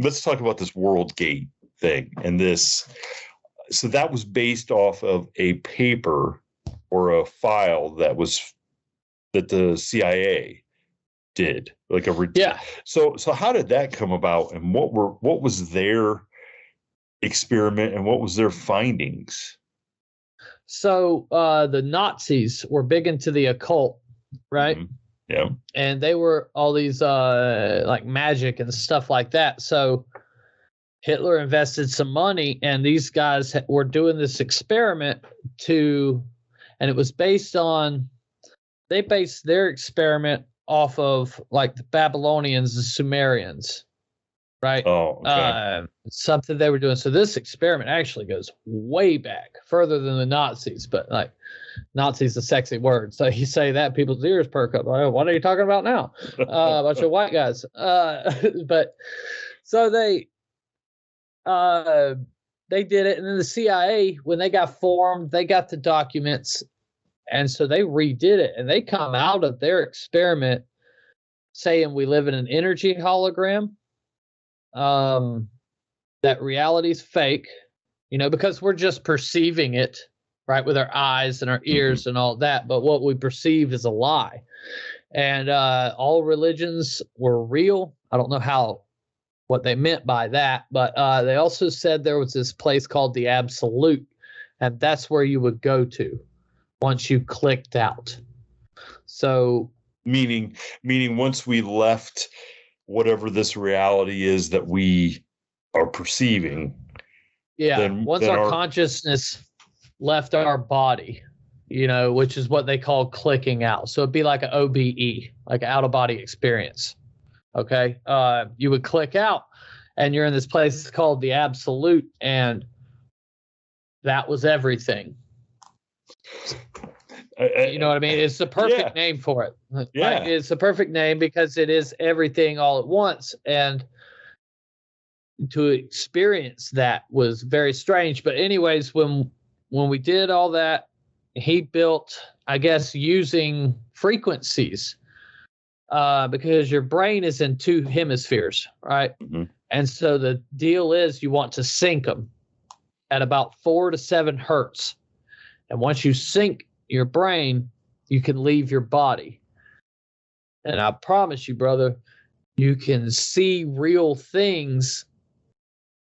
let's talk about this World Gate thing and this. So that was based off of a paper or a file that the CIA did, like So how did that come about, and what was their experiment, and what was their findings? So the Nazis were big into the occult, right? Mm-hmm. Yeah. And they were all these like magic and stuff like that. So Hitler invested some money, and these guys were doing this experiment and it was they based their experiment off of like the Babylonians, the Sumerians, right? Oh, okay. Something they were doing. So this experiment actually goes way back, further than the Nazis, but like Nazi's a sexy word. So you say that, people's ears perk up. Like, what are you talking about now? A bunch of white guys. But so they did it, and then the CIA, when they got formed, they got the documents, and so they redid it, and they come out of their experiment saying we live in an energy hologram, that reality's fake, because we're just perceiving it, right, with our eyes and our ears and all that, but what we perceive is a lie. And all religions were real. I don't know what they meant by that, but they also said there was this place called the Absolute, and that's where you would go to once you clicked out. So meaning once we left whatever this reality is that we are perceiving, once our consciousness left our body, which is what they call clicking out. So it'd be like an OBE, like an out of body experience. Okay. You would click out, and you're in this place called the Absolute, and that was everything. You know what I mean? It's the perfect name for it. Yeah. Like, it's the perfect name because it is everything all at once. And to experience that was very strange. But anyways, when we did all that, he built, I guess, using frequencies, because your brain is in two hemispheres, right? Mm-hmm. And so the deal is you want to sync them at about 4 to 7 hertz. And once you sync your brain, you can leave your body. And I promise you, brother, you can see real things.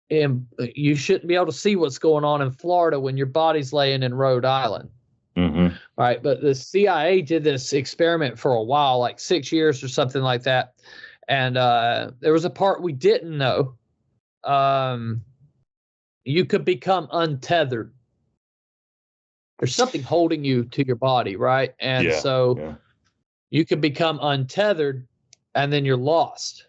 And you shouldn't be able to see what's going on in Florida when your body's laying in Rhode Island. Mm-hmm. Right. But the CIA did this experiment for a while, like 6 years or something like that. And there was a part we didn't know. You could become untethered. There's something holding you to your body, right? And you could become untethered, and then you're lost.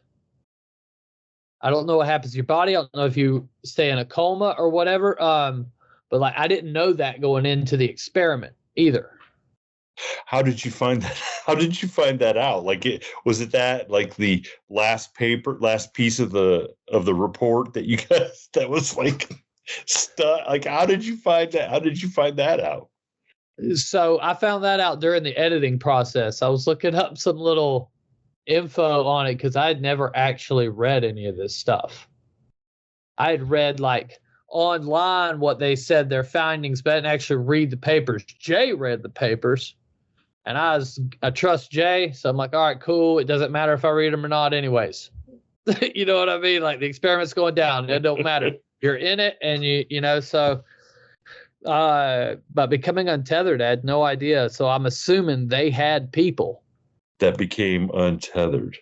I don't know what happens to your body. I don't know if you stay in a coma or whatever. But like, I didn't know that going into the experiment either. How did you find that? How did you find that out? Like, was it that like the last piece of the report that you guys that was like stuff? Like, how did you find that? How did you find that out? So I found that out during the editing process. I was looking up some little info on it because I had never actually read any of this stuff. I had read like online what they said their findings, but I didn't actually read the papers. Jay read the papers, and I trust Jay, so I'm like, all right, cool. It doesn't matter if I read them or not, anyways. You know what I mean? Like, the experiment's going down. It don't matter. You're in it, and so. But becoming untethered, I had no idea. So I'm assuming they had people that became untethered.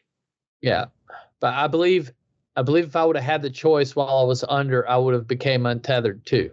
Yeah, but I believe if I would have had the choice while I was under, I would have became untethered too.